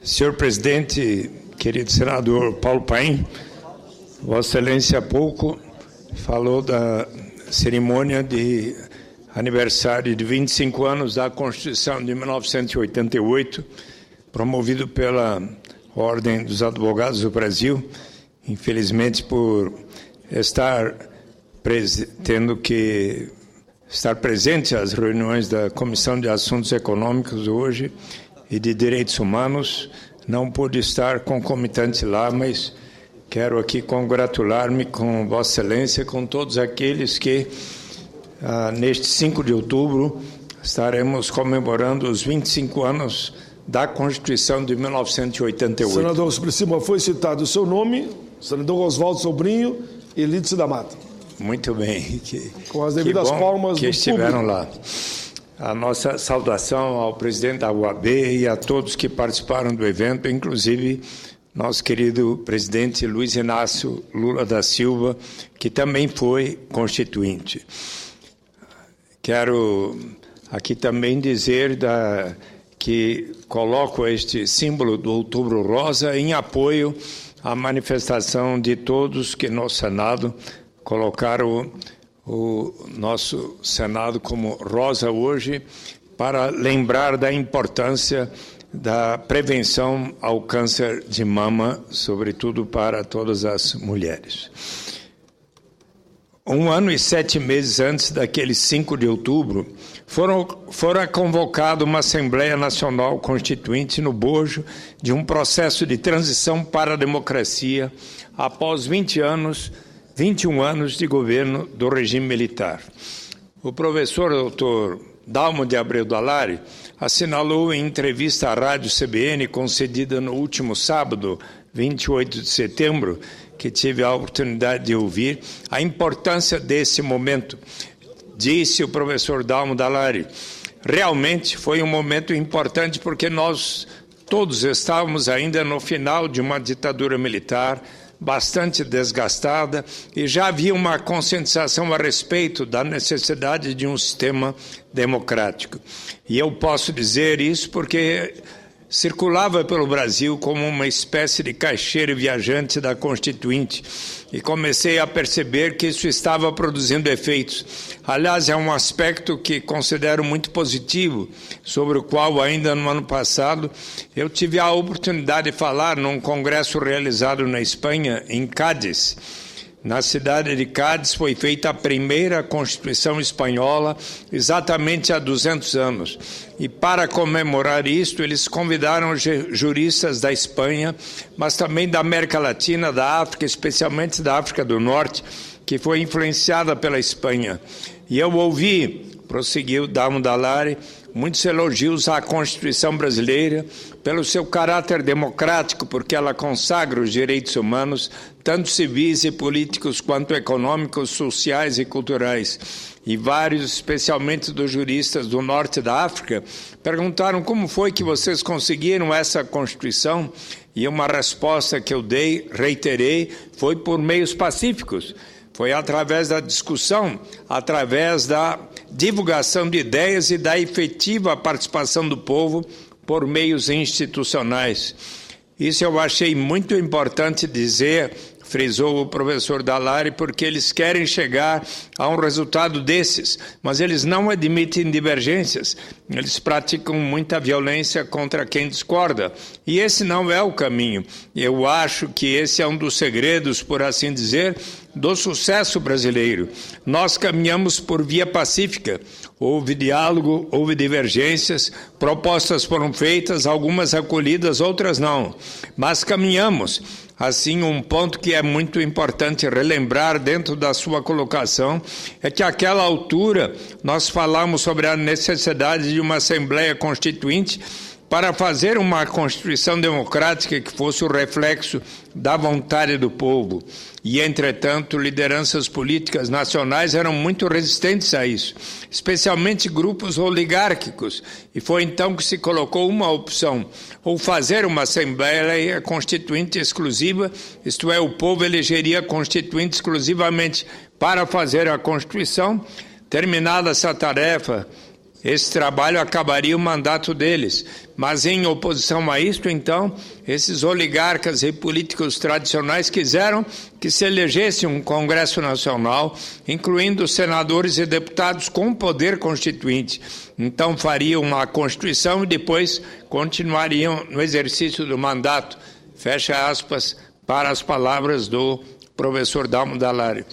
Senhor presidente, querido senador Paulo Paim, Vossa Excelência há pouco falou da cerimônia de aniversário de 25 anos da Constituição de 1988, promovido pela Ordem dos Advogados do Brasil. Infelizmente, por tendo que estar presente às reuniões da Comissão de Assuntos Econômicos hoje e de Direitos Humanos, não pude estar concomitante lá, mas quero aqui congratular-me com Vossa Excelência, com todos aqueles que, neste 5 de outubro, estaremos comemorando os 25 anos da Constituição de 1988. Senador Suprema, foi citado o seu nome, senador Oswaldo Sobrinho e Lídice da Mata. Muito bem. Com as devidas palmas que do estiveram público. lá. A nossa saudação ao presidente da UAB e a todos que participaram do evento, inclusive nosso querido presidente Luiz Inácio Lula da Silva, que também foi constituinte. Quero aqui também dizer que coloco este símbolo do Outubro Rosa em apoio à manifestação de todos que no Senado colocaram o nosso Senado como rosa hoje, para lembrar da importância da prevenção ao câncer de mama, sobretudo para todas as mulheres. 1 ano e 7 meses antes daquele 5 de outubro, fora convocada uma Assembleia Nacional Constituinte no bojo de um processo de transição para a democracia após 21 anos de governo do regime militar. O professor Dr. Dalmo de Abreu Dallari assinalou em entrevista à Rádio CBN, concedida no último sábado, 28 de setembro, que tive a oportunidade de ouvir, a importância desse momento. Disse o professor Dalmo Dallari: realmente foi um momento importante porque nós todos estávamos ainda no final de uma ditadura militar, bastante desgastada, e já havia uma conscientização a respeito da necessidade de um sistema democrático. E eu posso dizer isso porque circulava pelo Brasil como uma espécie de caixeiro viajante da Constituinte e comecei a perceber que isso estava produzindo efeitos. Aliás, é um aspecto que considero muito positivo, sobre o qual ainda no ano passado eu tive a oportunidade de falar num congresso realizado na Espanha, em Cádiz. Na cidade de Cádiz foi feita a primeira Constituição espanhola, exatamente há 200 anos. E para comemorar isto, eles convidaram juristas da Espanha, mas também da América Latina, da África, especialmente da África do Norte, que foi influenciada pela Espanha. E eu ouvi, prosseguiu Dalmo Dallari, muitos elogios à Constituição brasileira pelo seu caráter democrático, porque ela consagra os direitos humanos, tanto civis e políticos quanto econômicos, sociais e culturais. E vários, especialmente dos juristas do norte da África, perguntaram como foi que vocês conseguiram essa Constituição, e uma resposta que eu reiterei, foi por meios pacíficos. Foi através da discussão, através da divulgação de ideias e da efetiva participação do povo por meios institucionais. Isso eu achei muito importante dizer, frisou o professor Dallari, porque eles querem chegar a um resultado desses, mas eles não admitem divergências, eles praticam muita violência contra quem discorda, e esse não é o caminho. Eu acho que esse é um dos segredos, por assim dizer, do sucesso brasileiro. Nós caminhamos por via pacífica, houve diálogo, houve divergências, propostas foram feitas, algumas acolhidas, outras não, mas caminhamos. Assim, um ponto que é muito importante relembrar dentro da sua colocação é que, àquela altura, nós falamos sobre a necessidade de uma Assembleia Constituinte para fazer uma Constituição democrática que fosse o reflexo da vontade do povo. E, entretanto, lideranças políticas nacionais eram muito resistentes a isso, especialmente grupos oligárquicos. E foi então que se colocou uma opção, ou fazer uma Assembleia Constituinte exclusiva, isto é, o povo elegeria Constituinte exclusivamente para fazer a Constituição. Terminada essa tarefa, esse trabalho acabaria o mandato deles. Mas, em oposição a isto, então, esses oligarcas e políticos tradicionais quiseram que se elegesse um Congresso Nacional, incluindo senadores e deputados com poder constituinte. Então, fariam uma Constituição e depois continuariam no exercício do mandato. Fecha aspas para as palavras do professor Dalmo Dall'Aria.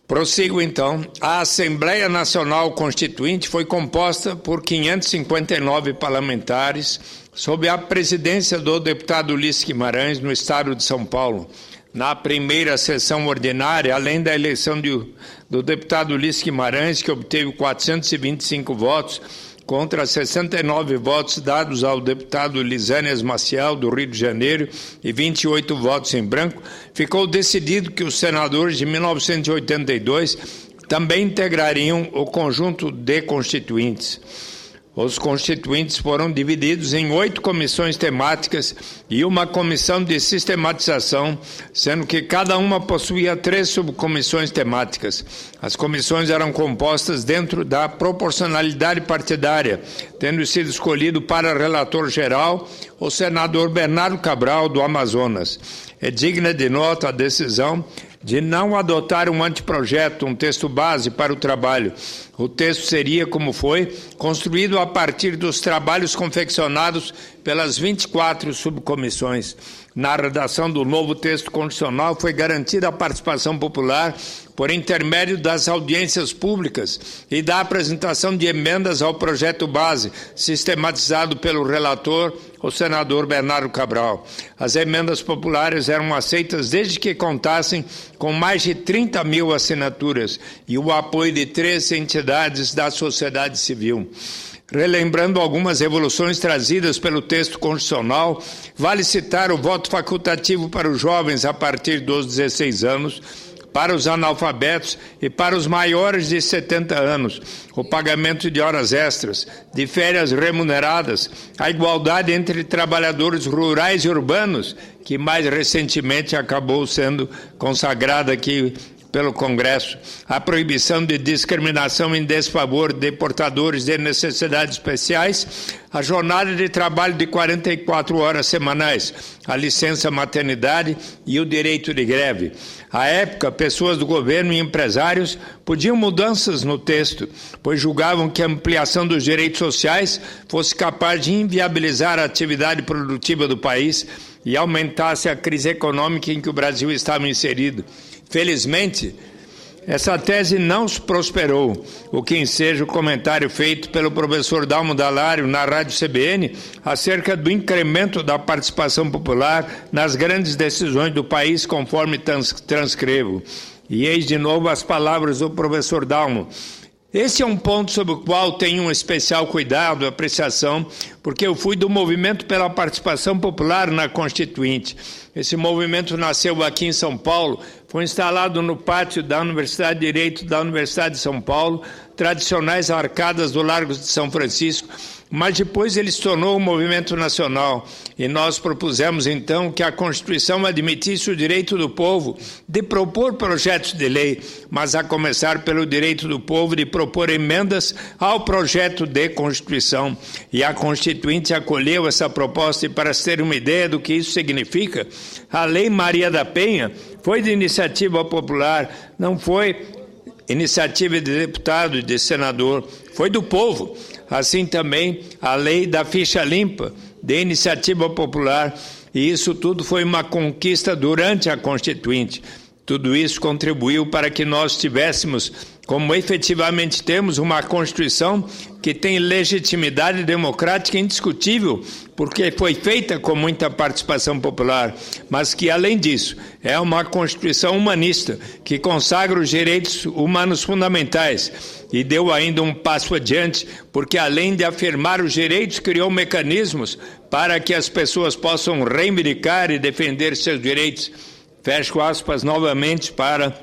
Prossigo, então. A Assembleia Nacional Constituinte foi composta por 559 parlamentares, sob a presidência do deputado Ulisses Guimarães, no estado de São Paulo. Na primeira sessão ordinária, além da eleição do deputado Ulisses Guimarães, que obteve 425 votos, contra 69 votos dados ao deputado Lisânias Maciel, do Rio de Janeiro, e 28 votos em branco, ficou decidido que os senadores de 1982 também integrariam o conjunto de constituintes. Os constituintes foram divididos em 8 comissões temáticas e uma comissão de sistematização, sendo que cada uma possuía 3 subcomissões temáticas. As comissões eram compostas dentro da proporcionalidade partidária, tendo sido escolhido para relator geral o senador Bernardo Cabral, do Amazonas. É digna de nota a decisão de não adotar um anteprojeto, um texto base para o trabalho. O texto seria, como foi, construído a partir dos trabalhos confeccionados pelas 24 subcomissões. Na redação do novo texto constitucional foi garantida a participação popular por intermédio das audiências públicas e da apresentação de emendas ao projeto base, sistematizado pelo relator, o senador Bernardo Cabral. As emendas populares eram aceitas desde que contassem com mais de 30 mil assinaturas e o apoio de 3 entidades da sociedade civil. Relembrando algumas evoluções trazidas pelo texto constitucional, vale citar o voto facultativo para os jovens a partir dos 16 anos, para os analfabetos e para os maiores de 70 anos, o pagamento de horas extras, de férias remuneradas, a igualdade entre trabalhadores rurais e urbanos, que mais recentemente acabou sendo consagrada aqui pelo Congresso, a proibição de discriminação em desfavor de portadores de necessidades especiais, a jornada de trabalho de 44 horas semanais, a licença maternidade e o direito de greve. À época, pessoas do governo e empresários pediam mudanças no texto, pois julgavam que a ampliação dos direitos sociais fosse capaz de inviabilizar a atividade produtiva do país e aumentasse a crise econômica em que o Brasil estava inserido. Felizmente, essa tese não prosperou, o que enseja o comentário feito pelo professor Dalmo Dall'Aria na Rádio CBN acerca do incremento da participação popular nas grandes decisões do país, conforme transcrevo. E eis de novo as palavras do professor Dalmo. Esse é um ponto sobre o qual tenho um especial cuidado e apreciação, porque eu fui do movimento pela participação popular na Constituinte. Esse movimento nasceu aqui em São Paulo, foi instalado no pátio da Universidade de Direito da Universidade de São Paulo, tradicionais arcadas do Largo de São Francisco, mas depois ele se tornou um movimento nacional e nós propusemos então que a Constituição admitisse o direito do povo de propor projetos de lei, mas a começar pelo direito do povo de propor emendas ao projeto de Constituição. E a Constituinte acolheu essa proposta e, para se ter uma ideia do que isso significa, a Lei Maria da Penha foi de iniciativa popular, não foi iniciativa de deputado e de senador, foi do povo. Assim também a lei da ficha limpa, de iniciativa popular, e isso tudo foi uma conquista durante a Constituinte. Tudo isso contribuiu para que nós tivéssemos, como efetivamente temos, uma Constituição que tem legitimidade democrática indiscutível, porque foi feita com muita participação popular, mas que, além disso, é uma Constituição humanista, que consagra os direitos humanos fundamentais e deu ainda um passo adiante, porque, além de afirmar os direitos, criou mecanismos para que as pessoas possam reivindicar e defender seus direitos. Fecho aspas novamente para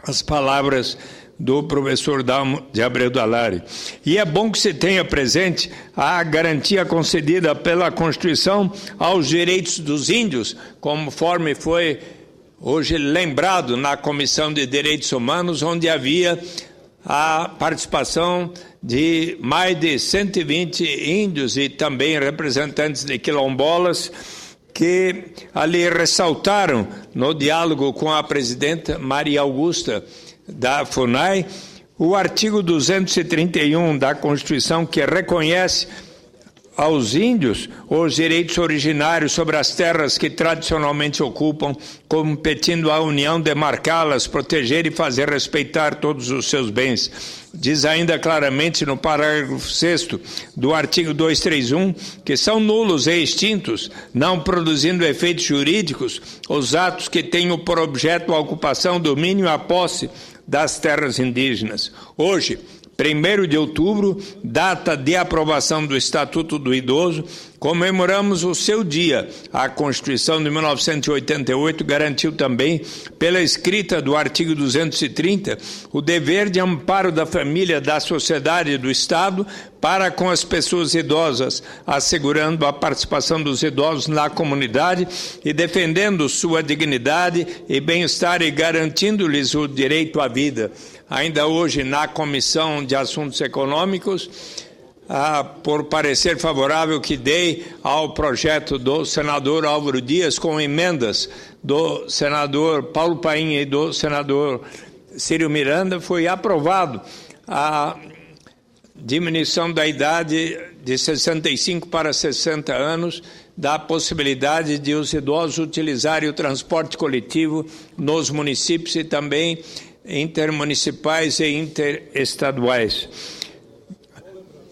as palavras do professor Dalmo de Abreu Dall'Aria. E é bom que se tenha presente a garantia concedida pela Constituição aos direitos dos índios, conforme foi hoje lembrado na Comissão de Direitos Humanos, onde havia a participação de mais de 120 índios e também representantes de quilombolas que ali ressaltaram no diálogo com a presidenta Maria Augusta da FUNAI o artigo 231 da Constituição, que reconhece aos índios os direitos originários sobre as terras que tradicionalmente ocupam, competindo à União demarcá-las, proteger e fazer respeitar todos os seus bens. Diz ainda claramente no parágrafo 6º do artigo 231 que são nulos e extintos, não produzindo efeitos jurídicos, os atos que tenham por objeto a ocupação, domínio e a posse das terras indígenas. Hoje, 1º de outubro, data de aprovação do Estatuto do Idoso, comemoramos o seu dia. A Constituição de 1988 garantiu também, pela escrita do artigo 230, o dever de amparo da família, da sociedade e do Estado para com as pessoas idosas, assegurando a participação dos idosos na comunidade e defendendo sua dignidade e bem-estar e garantindo-lhes o direito à vida. Ainda hoje, na Comissão de Assuntos Econômicos, por parecer favorável que dei ao projeto do senador Álvaro Dias, com emendas do senador Paulo Paim e do senador Círio Miranda, foi aprovado a diminuição da idade de 65 para 60 anos, da possibilidade de os idosos utilizarem o transporte coletivo nos municípios e também intermunicipais e interestaduais.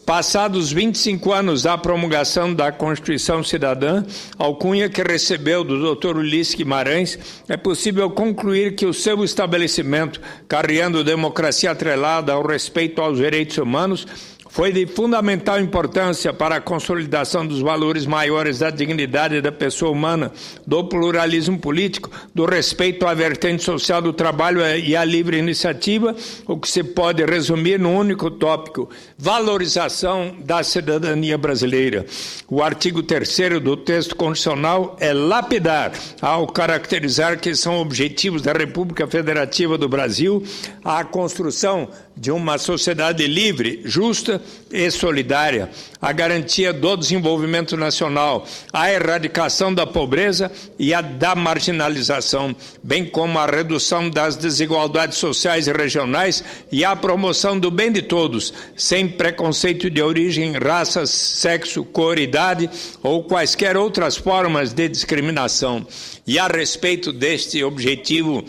Passados 25 anos da promulgação da Constituição Cidadã, alcunha que recebeu do Dr. Ulisses Guimarães, é possível concluir que o seu estabelecimento, carreando democracia atrelada ao respeito aos direitos humanos, foi de fundamental importância para a consolidação dos valores maiores da dignidade da pessoa humana, do pluralismo político, do respeito à vertente social do trabalho e à livre iniciativa, o que se pode resumir num único tópico: valorização da cidadania brasileira. O artigo 3º do texto constitucional é lapidar ao caracterizar que são objetivos da República Federativa do Brasil a construção de uma sociedade livre, justa e solidária, a garantia do desenvolvimento nacional, a erradicação da pobreza e a da marginalização, bem como a redução das desigualdades sociais e regionais e a promoção do bem de todos, sem preconceito de origem, raça, sexo, cor, idade ou quaisquer outras formas de discriminação. E a respeito deste objetivo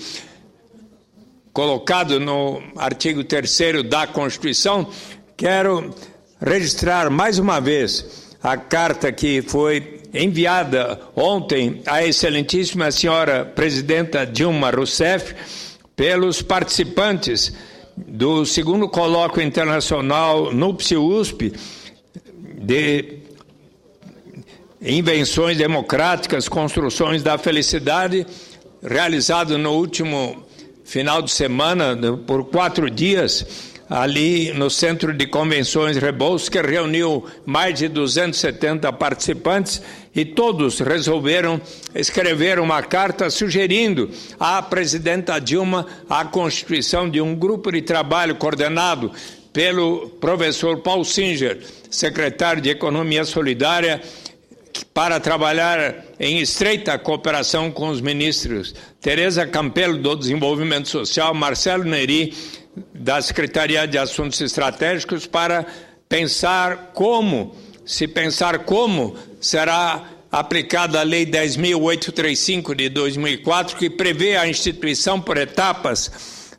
colocado no artigo 3º da Constituição, quero registrar mais uma vez a carta que foi enviada ontem à excelentíssima senhora presidenta Dilma Rousseff pelos participantes do 2º Colóquio Internacional NUPSI-USP de Invenções Democráticas, Construções da Felicidade, realizado no último final de semana, por 4 dias, ali no Centro de Convenções Rebouças, que reuniu mais de 270 participantes e todos resolveram escrever uma carta sugerindo à presidenta Dilma a constituição de um grupo de trabalho coordenado pelo professor Paulo Singer, secretário de Economia Solidária, para trabalhar em estreita cooperação com os ministros Tereza Campelo, do Desenvolvimento Social, Marcelo Neri, da Secretaria de Assuntos Estratégicos, para pensar como será aplicada a Lei 10.835 de 2004, que prevê a instituição por etapas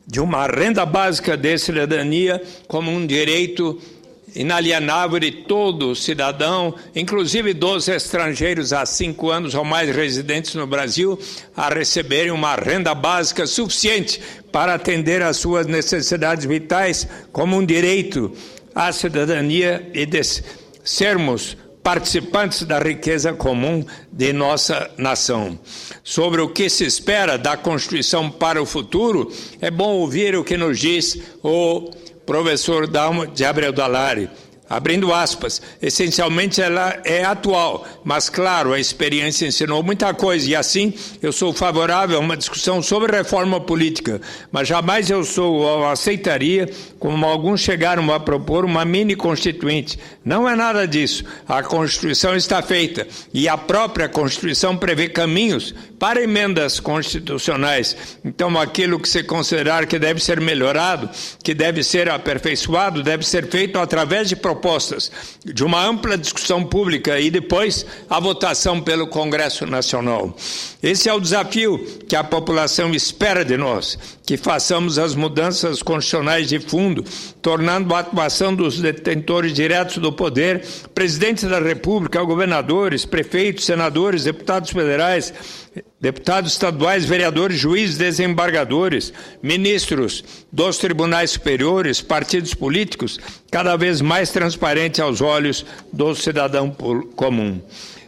de uma renda básica de cidadania como um direito inalienável de todo cidadão, inclusive dos estrangeiros há 5 anos ou mais residentes no Brasil, a receberem uma renda básica suficiente para atender às suas necessidades vitais como um direito à cidadania e de sermos participantes da riqueza comum de nossa nação. Sobre o que se espera da Constituição para o futuro, é bom ouvir o que nos diz o professor Dalmo de Abreu Dallari. abrindo aspas, essencialmente ela é atual, mas claro, a experiência ensinou muita coisa e assim eu sou favorável a uma discussão sobre reforma política, mas jamais eu aceitaria, como alguns chegaram a propor, uma mini constituinte. Não é nada disso. A Constituição está feita e a própria Constituição prevê caminhos para emendas constitucionais. Então, aquilo que se considerar que deve ser melhorado, que deve ser aperfeiçoado, deve ser feito através de propostas, de uma ampla discussão pública e depois a votação pelo Congresso Nacional. Esse é o desafio que a população espera de nós, que façamos as mudanças constitucionais de fundo, tornando a atuação dos detentores diretos do poder, presidente da República, governadores, prefeitos, senadores, deputados federais, deputados estaduais, vereadores, juízes, desembargadores, ministros dos tribunais superiores, partidos políticos, cada vez mais transparente aos olhos do cidadão comum.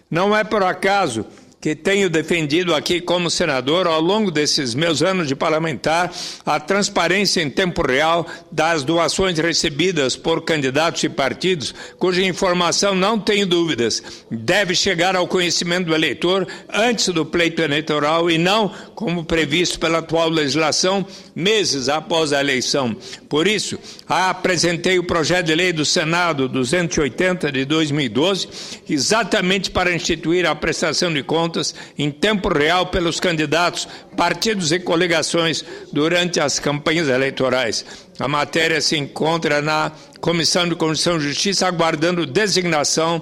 Não é por acaso que tenho defendido aqui como senador, ao longo desses meus anos de parlamentar, a transparência em tempo real das doações recebidas por candidatos e partidos, cuja informação, não tenho dúvidas, deve chegar ao conhecimento do eleitor antes do pleito eleitoral e não, como previsto pela atual legislação, meses após a eleição. Por isso, apresentei o projeto de lei do Senado 280 de 2012, exatamente para instituir a prestação de contas em tempo real pelos candidatos, partidos e coligações durante as campanhas eleitorais. A matéria se encontra na Comissão de Constituição e Justiça, aguardando designação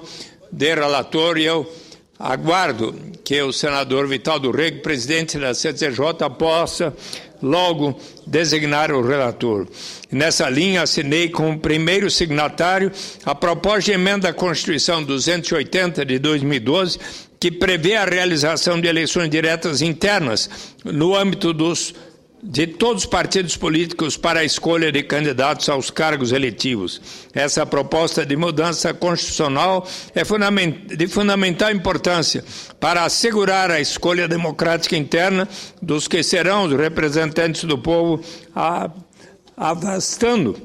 de relator, e eu aguardo que o senador Vital do Rego, presidente da CCJ, possa logo designar o relator. Nessa linha, assinei como primeiro signatário a proposta de emenda à Constituição 280 de 2012, que prevê a realização de eleições diretas internas no âmbito de todos os partidos políticos para a escolha de candidatos aos cargos eletivos. Essa proposta de mudança constitucional é de fundamental importância para assegurar a escolha democrática interna dos que serão os representantes do povo, afastando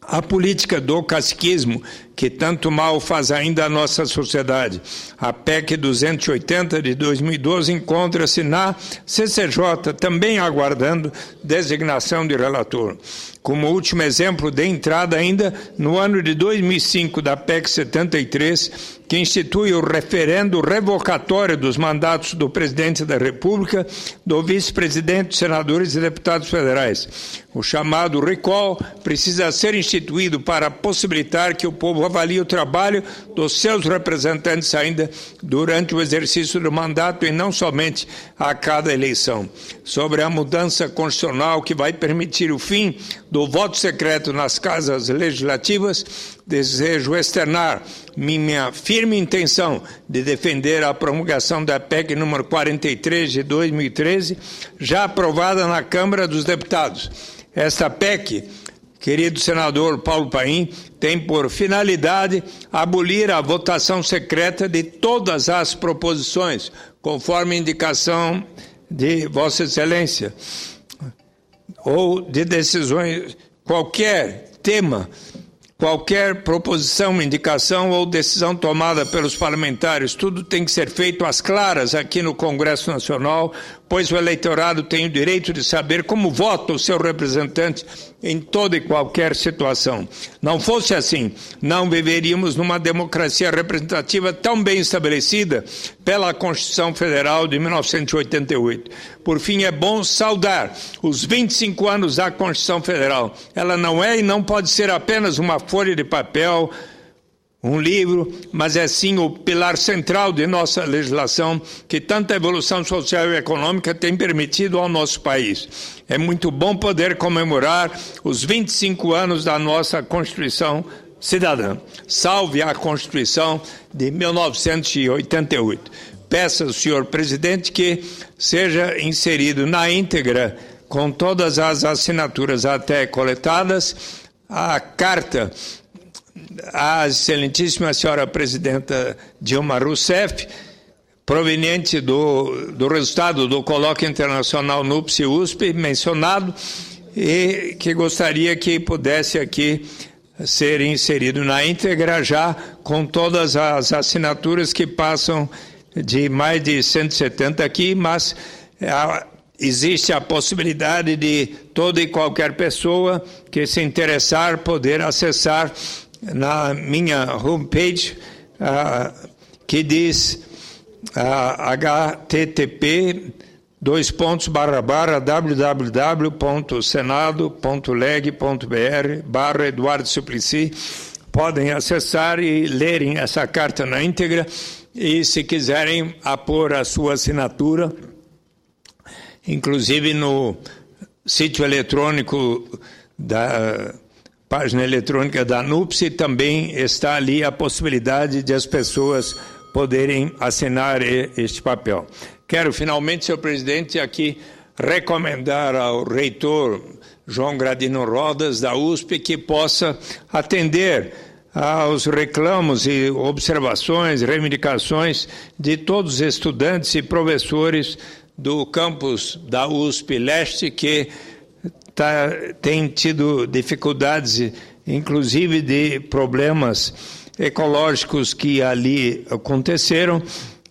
a política do caciquismo, que tanto mal faz ainda a nossa sociedade. A PEC 280 de 2012 encontra-se na CCJ, também aguardando designação de relator. Como último exemplo, de entrada ainda no ano de 2005 da PEC 73, que institui o referendo revocatório dos mandatos do presidente da República, do vice-presidente, senadores e deputados federais. O chamado recall precisa ser instituído para possibilitar que o povo avalie o trabalho dos seus representantes ainda durante o exercício do mandato e não somente a cada eleição. Sobre a mudança constitucional que vai permitir o fim do voto secreto nas casas legislativas, desejo externar minha firme intenção de defender a promulgação da PEC número 43 de 2013, já aprovada na Câmara dos Deputados. Esta PEC, querido senador Paulo Paim, tem por finalidade abolir a votação secreta de todas as proposições, conforme indicação de Vossa Excelência, ou de decisões, qualquer tema, qualquer proposição, indicação ou decisão tomada pelos parlamentares, tudo tem que ser feito às claras aqui no Congresso Nacional, pois o eleitorado tem o direito de saber como vota o seu representante em toda e qualquer situação. Não fosse assim, não viveríamos numa democracia representativa tão bem estabelecida pela Constituição Federal de 1988. Por fim, é bom saudar os 25 anos da Constituição Federal. Ela não é e não pode ser apenas uma folha de papel, um livro, mas é sim o pilar central de nossa legislação que tanta evolução social e econômica tem permitido ao nosso país. É muito bom poder comemorar os 25 anos da nossa Constituição Cidadã. Salve a Constituição de 1988. Peço ao senhor presidente que seja inserido na íntegra, com todas as assinaturas até coletadas, a carta à excelentíssima senhora presidenta Dilma Rousseff, proveniente do resultado do colóquio internacional NUPS-USP mencionado, e que gostaria que pudesse aqui ser inserido na íntegra, já com todas as assinaturas que passam de mais de 170 aqui, mas existe a possibilidade de toda e qualquer pessoa que se interessar poder acessar na minha homepage, que diz http://www.senado.leg.br/Eduardo Suplicy. Podem acessar e lerem essa carta na íntegra e, se quiserem, apor a sua assinatura, inclusive no sítio eletrônico da página eletrônica da NUPSI, também está ali a possibilidade de as pessoas poderem assinar este papel. Quero, finalmente, senhor presidente, aqui recomendar ao reitor João Gradino Rodas, da USP, que possa atender aos reclamos e observações, reivindicações de todos os estudantes e professores do campus da USP Leste, que tem tido dificuldades, inclusive de problemas ecológicos que ali aconteceram,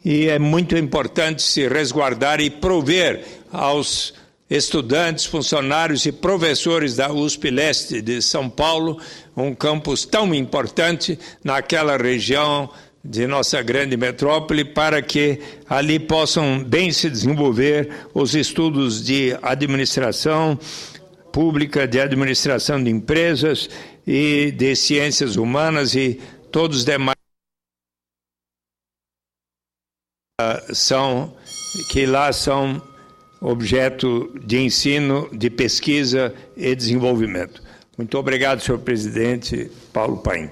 e é muito importante se resguardar e prover aos estudantes, funcionários e professores da USP Leste de São Paulo, um campus tão importante naquela região de nossa grande metrópole, para que ali possam bem se desenvolver os estudos de administração pública, de administração de empresas e de ciências humanas e todos os demais que lá são objeto de ensino, de pesquisa e desenvolvimento. Muito obrigado, senhor presidente Paulo Paim.